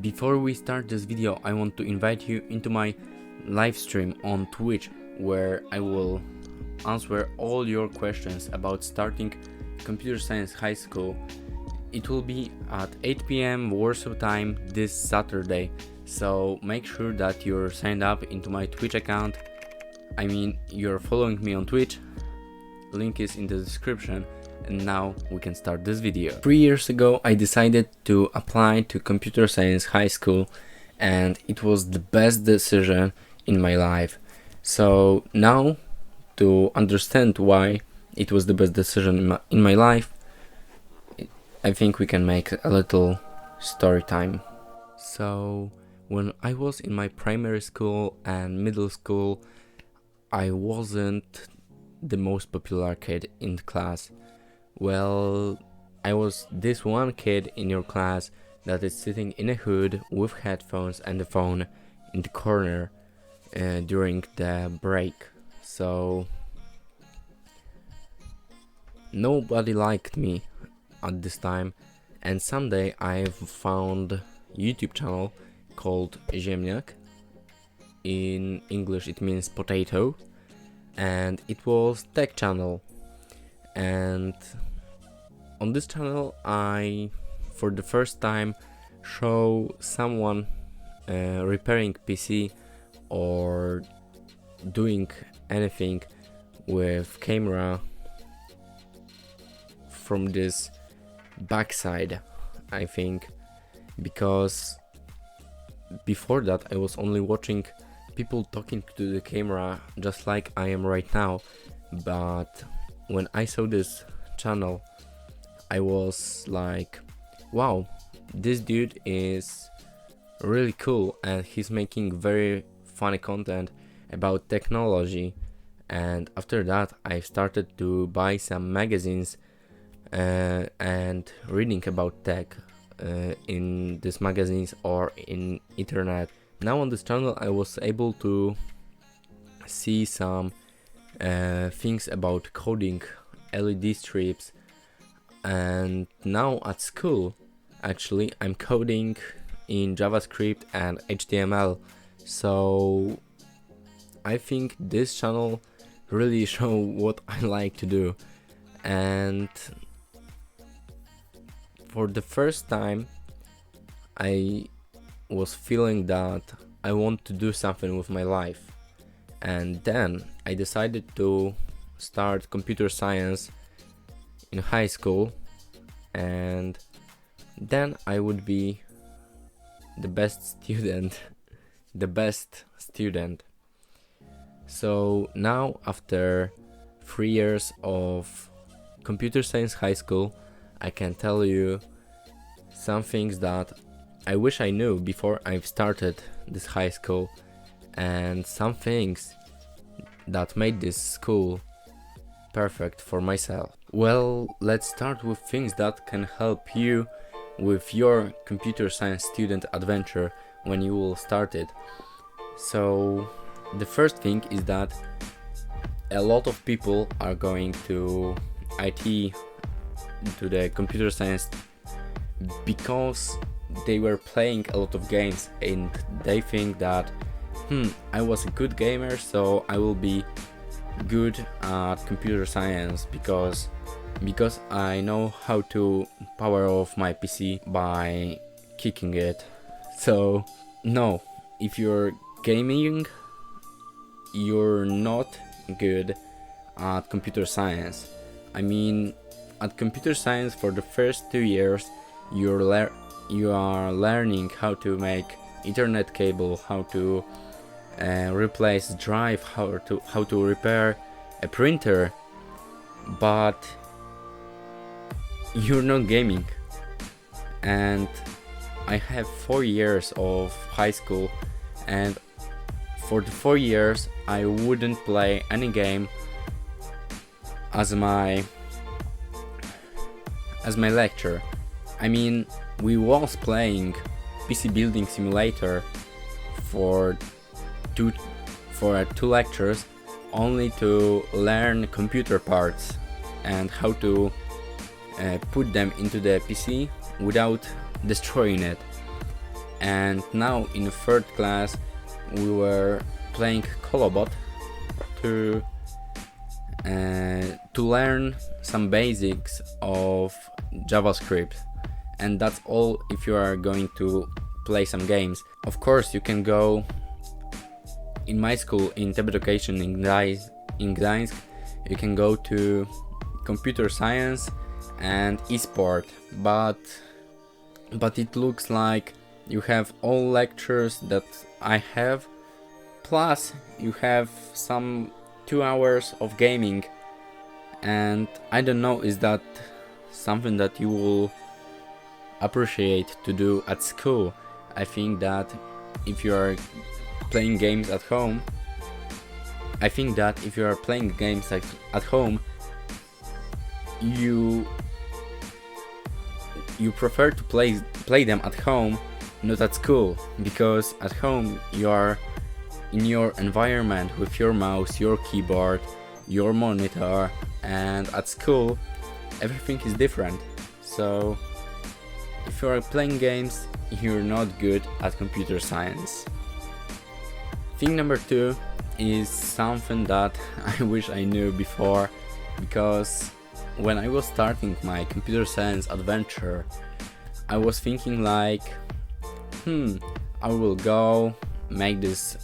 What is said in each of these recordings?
Before we start this video, I want to invite you into my live stream on Twitch, where I will answer all your questions about starting Computer Science High School. It will be at 8 p.m. Warsaw time this Saturday, so make sure that you're signed up into my Twitch account. I mean, you're following me on Twitch. Link is in the description. And now we can start this video. 3 years ago I decided to apply to Computer Science High School, and it was the best decision in my life. So now, to understand why it was the best decision in my life, I think we can make a little story time. So when I was in my primary school and middle school, I wasn't the most popular kid in the class. Well, I was this one kid in your class that is sitting in a hood with headphones and the phone in the corner during the break. So nobody liked me at this time, and someday I found a YouTube channel called Ziemniak. In English it means potato, and it was tech channel. And on this channel I, for the first time, show someone repairing PC or doing anything with camera from this backside, I think, because before that I was only watching people talking to the camera just like I am right now. But when I saw this channel, I was like, wow, this dude is really cool and he's making very funny content about technology. And after that I started to buy some magazines and reading about tech in these magazines or in internet. Now on this channel I was able to see some things about coding, LED strips, and now at school actually I'm coding in JavaScript and HTML. So I think this channel really show what I like to do. And for the first time I was feeling that I want to do something with my life, and then I decided to start computer science in high school, and then I would be the best student. So now, after 3 years of computer science high school, I can tell you some things that I wish I knew before I've started this high school, and some things that made this school perfect for myself. Well, let's start with things that can help you with your computer science student adventure when you will start it. So the first thing is that a lot of people are going to IT, to the computer science, because they were playing a lot of games and they think that I was a good gamer, so I will be good at computer science because I know how to power off my PC by kicking it. So no, if you're gaming, you're not good at computer science. I mean, at computer science for the first 2 years you are learning how to make Ethernet cable, how to replace drive, how to repair a printer, but you're not gaming. And I have 4 years of high school, and for the 4 years I wouldn't play any game as my lecture. I mean, we was playing PC building simulator for two lectures, only to learn computer parts and how to put them into the PC without destroying it. and now in the third class we were playing Kolobot to learn some basics of JavaScript, and that's all if you are going to play some games. Of course, you can go in my school in TEB Education in Gdańsk. You can go to Computer Science and eSport, but it looks like you have all lectures that I have, plus you have some 2 hours of gaming, and I don't know, is that something that you will appreciate to do at school? I think that if you are playing games at home, you prefer to play them at home, not at school, because at home you are in your environment with your mouse, your keyboard, your monitor, and at school everything is different. So if you are playing games, you're not good at computer science. Thing number 2 is something that I wish I knew before, because when I was starting my computer science adventure, I was thinking like, I will go make this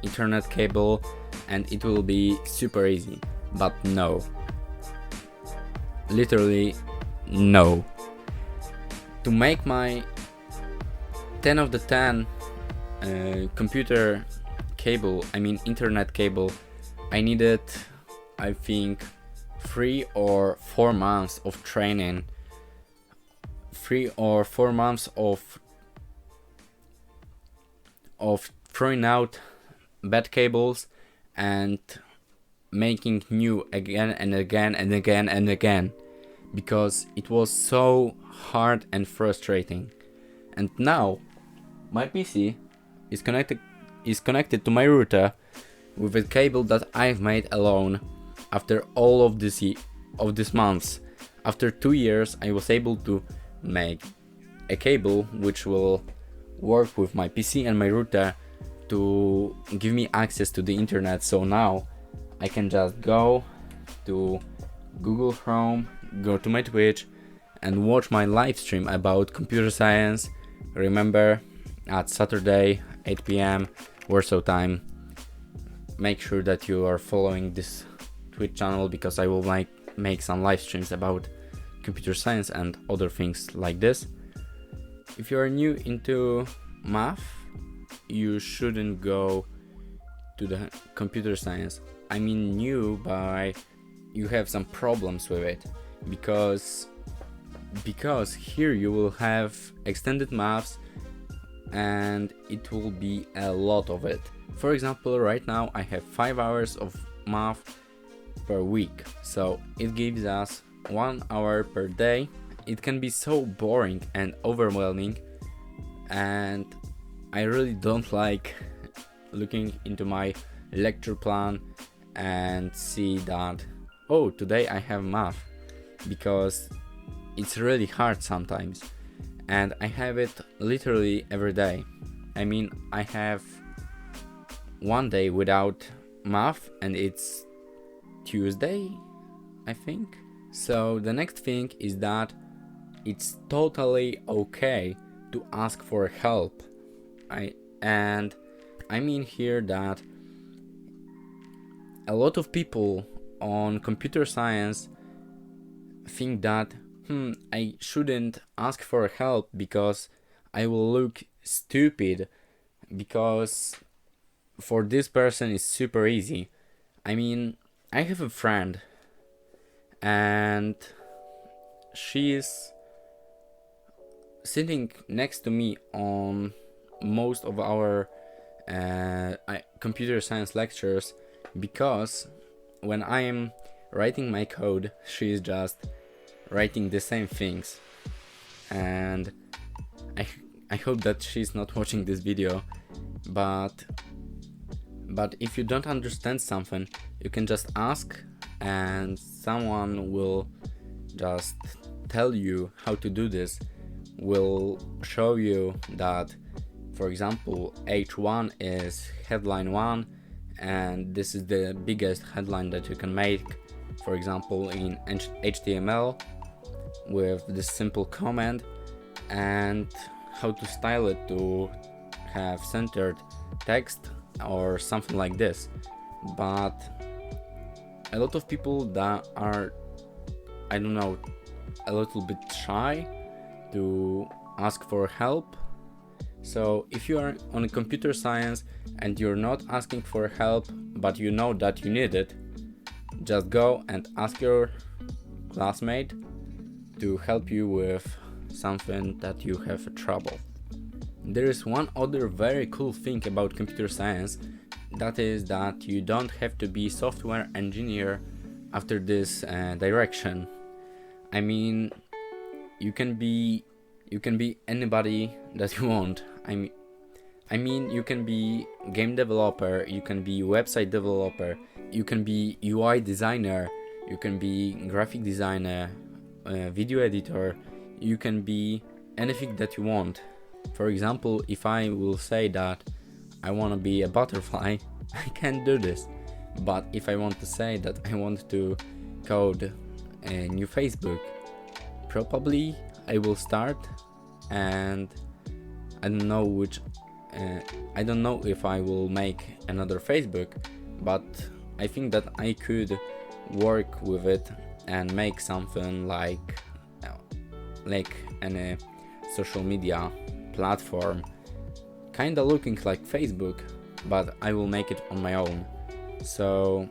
internet cable and it will be super easy. But no, literally no. To make my 10 of the 10 computer cable, internet cable, I needed, I think, 3 or 4 months of training, 3 or 4 months of throwing out bad cables and making new again and again and again and again, because it was so hard and frustrating. And now my PC is connected to my router with a cable that I've made alone. After all of this months, after 2 years, I was able to make a cable which will work with my PC and my router to give me access to the internet. So now I can just go to Google Chrome, go to my Twitch, and watch my live stream about computer science. Remember, at Saturday 8 p.m. Warsaw time. Make sure that you are following this Twitch channel, because I will make some live streams about computer science and other things like this. If you are new into math, you shouldn't go to the computer science. I mean new by you have some problems with it, because here you will have extended maths and it will be a lot of it. For example, right now I have 5 hours of math per week, so it gives us 1 hour per day. It can be so boring and overwhelming, and I really don't like looking into my lecture plan and see that, oh, today I have math, because it's really hard sometimes, and I have it literally every day. I have one day without math, and it's Tuesday, I think. So the next thing is that it's totally okay to ask for help. I mean here that a lot of people on computer science think that I shouldn't ask for help because I will look stupid, because for this person it's super easy. I have a friend and she is sitting next to me on most of our computer science lectures, because when I am writing my code, she is just writing the same things. And I hope that she's not watching this video, but if you don't understand something, you can just ask and someone will just tell you how to do this, will show you that For example, H1 is headline 1, and this is the biggest headline that you can make, for example, in HTML with this simple comment, and how to style it to have centered text or something like this. But a lot of people that are, I don't know, a little bit shy to ask for help. So if you are on a computer science and you're not asking for help, but you know that you need it, just go and ask your classmate to help you with something that you have trouble. There is one other very cool thing about computer science, that is that you don't have to be software engineer after this direction. I mean, you can be anybody that you want. I mean, you can be game developer, you can be website developer, you can be UI designer, you can be graphic designer, video editor, you can be anything that you want. For example, if I will say that I want to be a butterfly, I can't do this. But if I want to say that I want to code a new Facebook, probably I will start, and I don't know if I will make another Facebook, but I think that I could work with it and make something like a social media platform, kinda looking like Facebook, but I will make it on my own. So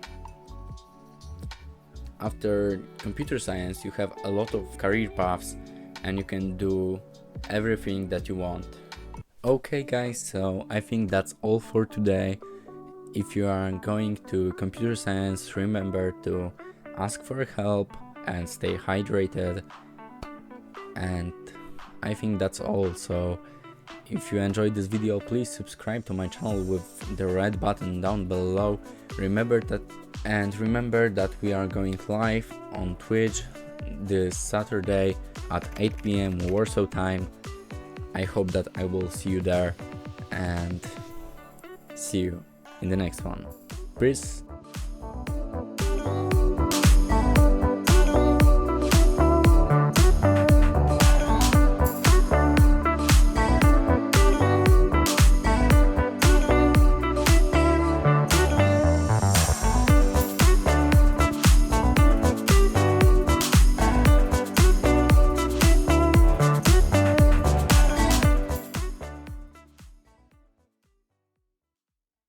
after computer science you have a lot of career paths and you can do everything that you want. Okay guys, so I think that's all for today. If you are going to computer science, remember to ask for help and stay hydrated. And I think that's all. So if you enjoyed this video, please subscribe to my channel with the red button down below. Remember that we are going live on Twitch this Saturday at 8 p.m. Warsaw time. I hope that I will see you there, and see you in the next one. Peace.